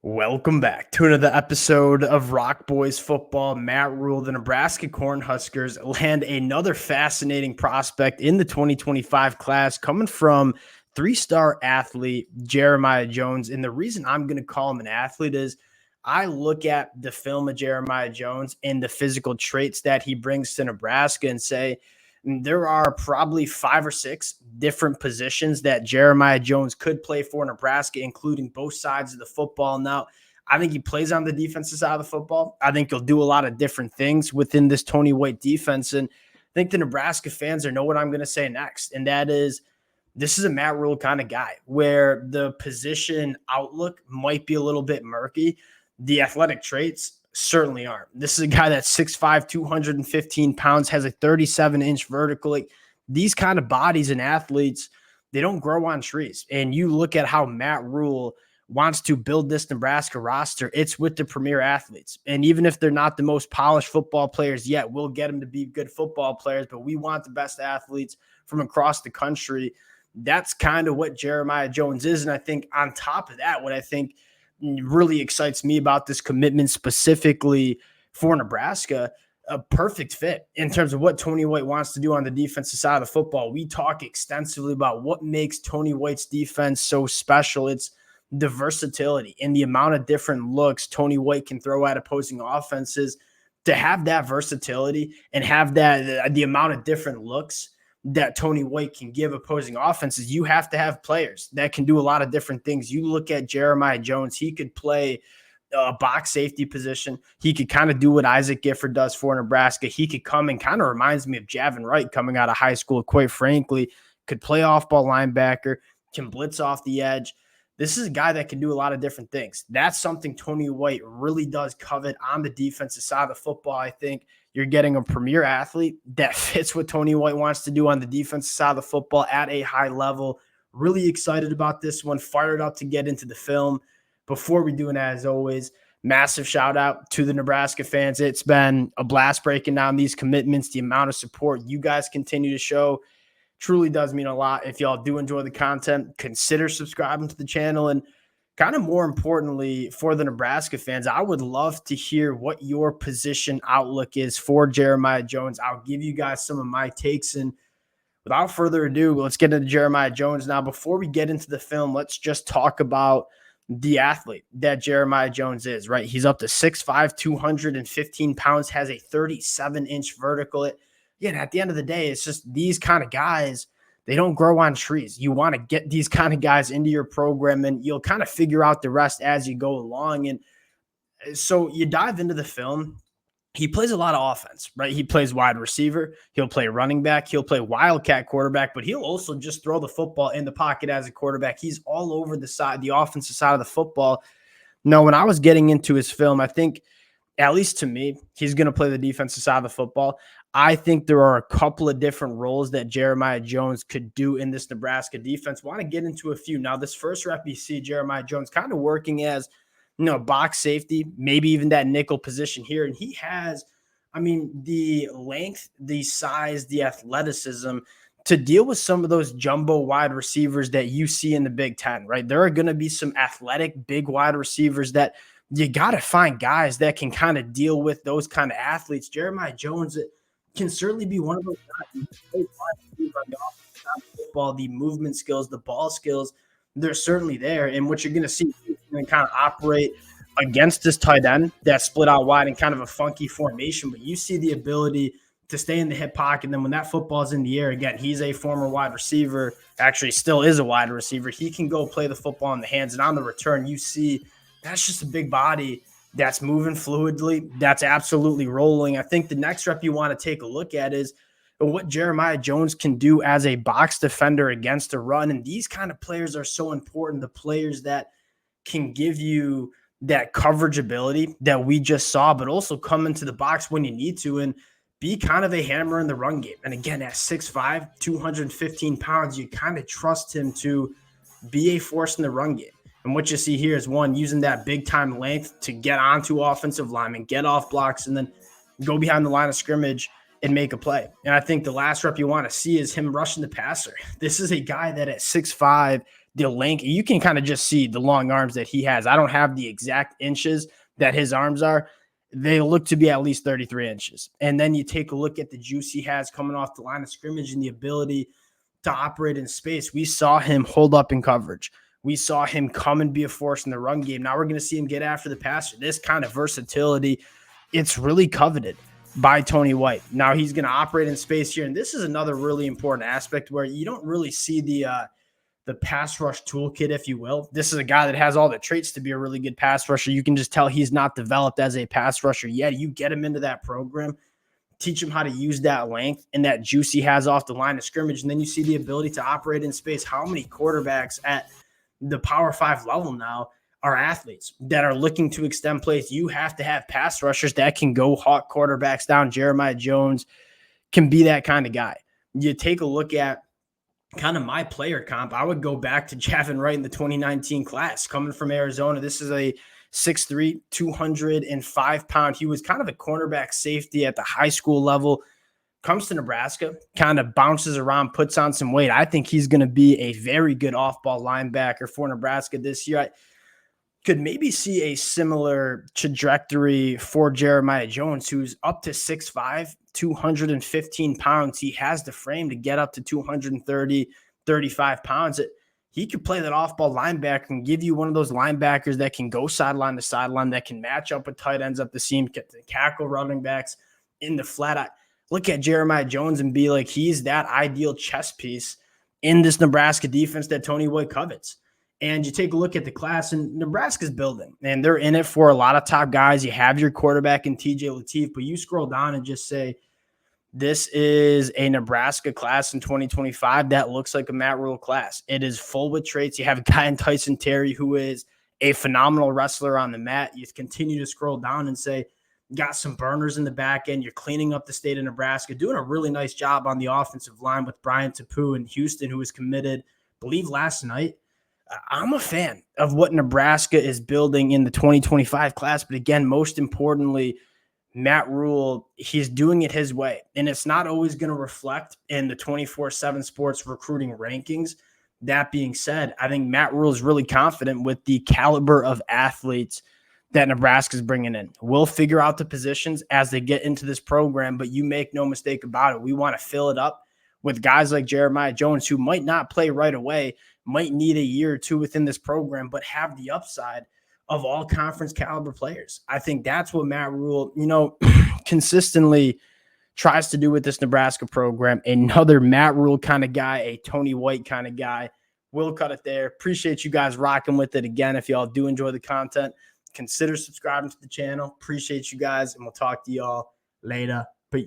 Welcome back to another episode of Rock Boys Football. Matt Rhule, the Nebraska Cornhuskers, land another fascinating prospect in the 2025 class coming from three-star athlete Jeremiah Jones. And the reason I'm going to call him an athlete is I look at the film of Jeremiah Jones and the physical traits that he brings to Nebraska and say, there are probably 5 or 6 different positions that Jeremiah Jones could play for Nebraska, including both sides of the football. Now, I think he plays on the defensive side of the football. I think he'll do a lot of different things within this Tony White defense. And I think the Nebraska fans know what I'm going to say next. And that is, this is a Matt Rhule kind of guy where the position outlook might be a little bit murky. The athletic traits certainly aren't. This is a guy that's 6'5", 215 pounds, has a 37-inch vertical. Like, these kind of bodies and athletes, they don't grow on trees. And you look at how Matt Rhule wants to build this Nebraska roster, it's with the premier athletes. And even if they're not the most polished football players yet, we'll get them to be good football players, but we want the best athletes from across the country. That's kind of what Jeremiah Jones is. And I think on top of that, what I think really excites me about this commitment specifically for Nebraska, a perfect fit in terms of what Tony White wants to do on the defensive side of the football. We talk extensively about what makes Tony White's defense so special. It's the versatility and the amount of different looks Tony White can throw at opposing offenses. To have that versatility and have that the amount of different looks that Tony White can give opposing offenses, you have to have players that can do a lot of different things. You look at Jeremiah Jones, he could play a box safety position. He could kind of do what Isaac Gifford does for Nebraska. He could come and kind of reminds me of Javin Wright coming out of high school, quite frankly, could play off-ball linebacker, can blitz off the edge. This is a guy that can do a lot of different things. That's something Tony White really does covet on the defensive side of the football. I think you're getting a premier athlete that fits what Tony White wants to do on the defensive side of the football at a high level. Really excited about this one, fired up to get into the film. Before we do it, as always, massive shout out to the Nebraska fans. It's been a blast breaking down these commitments. The amount of support you guys continue to show truly does mean a lot. If y'all do enjoy the content, consider subscribing to the channel. And kind of more importantly, for the Nebraska fans, I would love to hear what your position outlook is for Jeremiah Jones. I'll give you guys some of my takes. And without further ado, let's get into Jeremiah Jones. Now, before we get into the film, let's just talk about the athlete that Jeremiah Jones is, right? He's up to 6'5", 215 pounds, has a 37-inch vertical. Again, at the end of the day, it's just these kind of guys, they don't grow on trees. You want to get these kind of guys into your program, and you'll kind of figure out the rest as you go along. And so you dive into the film. He plays a lot of offense, right? He plays wide receiver. He'll play running back. He'll play wildcat quarterback, but he'll also just throw the football in the pocket as a quarterback. He's all over the side, the offensive side of the football. Now, when I was getting into his film, I think, at least to me, he's going to play the defensive side of the football. I think there are a couple of different roles that Jeremiah Jones could do in this Nebraska defense. Want to get into a few. Now, this first rep, you see Jeremiah Jones kind of working as, box safety, maybe even that nickel position here. And he has, the length, the size, the athleticism to deal with some of those jumbo wide receivers that you see in the Big Ten, right? There are going to be some athletic, big wide receivers that you got to find guys that can kind of deal with those kind of athletes. Jeremiah Jones can certainly be one of those guys. Football, the movement skills, the ball skills, they're certainly there. And what you're going to see is going to kind of operate against this tight end that's split out wide in kind of a funky formation. But you see the ability to stay in the hip pocket. And then when that football is in the air, again, he's a former wide receiver, actually still is a wide receiver. He can go play the football in the hands. And on the return, you see that's just a big body that's moving fluidly, that's absolutely rolling. I think the next rep you want to take a look at is what Jeremiah Jones can do as a box defender against a run. And these kind of players are so important, the players that can give you that coverage ability that we just saw, but also come into the box when you need to and be kind of a hammer in the run game. And again, at 6'5", 215 pounds, you kind of trust him to be a force in the run game. And what you see here is, one, using that big-time length to get onto offensive linemen, get off blocks, and then go behind the line of scrimmage and make a play. And I think the last rep you want to see is him rushing the passer. This is a guy that at 6'5", the length. You can kind of just see the long arms that he has. I don't have the exact inches that his arms are. They look to be at least 33 inches. And then you take a look at the juice he has coming off the line of scrimmage and the ability to operate in space. We saw him hold up in coverage. We saw him come and be a force in the run game. Now we're going to see him get after the passer. This kind of versatility, it's really coveted by Tony White. Now he's going to operate in space here. And this is another really important aspect where you don't really see the pass rush toolkit, if you will. This is a guy that has all the traits to be a really good pass rusher. You can just tell he's not developed as a pass rusher yet. You get him into that program, teach him how to use that length and that juice he has off the line of scrimmage, and then you see the ability to operate in space. How many quarterbacks at the Power 5 level now are athletes that are looking to extend plays? You have to have pass rushers that can go hawk quarterbacks down. Jeremiah Jones can be that kind of guy. You take a look at kind of my player comp. I would go back to Javin Wright in the 2019 class, coming from Arizona. This is a 6'3", 205-pound. He was kind of a cornerback safety at the high school level. Comes to Nebraska, kind of bounces around, puts on some weight. I think he's going to be a very good off-ball linebacker for Nebraska this year. I could maybe see a similar trajectory for Jeremiah Jones, who's up to 6'5", 215 pounds. He has the frame to get up to 230, 35 pounds. He could play that off-ball linebacker and give you one of those linebackers that can go sideline to sideline, that can match up with tight ends up the seam, tackle running backs in the flat. I look at Jeremiah Jones and be like, he's that ideal chess piece in this Nebraska defense that Tony White covets. And you take a look at the class, and Nebraska's building, and they're in it for a lot of top guys. You have your quarterback in TJ Lateef, but you scroll down and just say, this is a Nebraska class in 2025 that looks like a Matt Rhule class. It is full with traits. You have a guy in Tyson Terry who is a phenomenal wrestler on the mat. You continue to scroll down and say, got some burners in the back end. You're cleaning up the state of Nebraska, doing a really nice job on the offensive line with Brian Tapu in Houston, who was committed, I believe, last night. I'm a fan of what Nebraska is building in the 2025 class. But again, most importantly, Matt Rhule, he's doing it his way. And it's not always going to reflect in the 24/7 Sports recruiting rankings. That being said, I think Matt Rhule is really confident with the caliber of athletes that Nebraska is bringing in. We'll figure out the positions as they get into this program, but you make no mistake about it. We want to fill it up with guys like Jeremiah Jones, who might not play right away, might need a year or two within this program, but have the upside of all conference caliber players. I think that's what Matt Rhule, consistently tries to do with this Nebraska program. Another Matt Rhule kind of guy, a Tony White kind of guy. We'll cut it there. Appreciate you guys rocking with it. Again, if y'all do enjoy the content, consider subscribing to the channel. Appreciate you guys, and we'll talk to y'all later.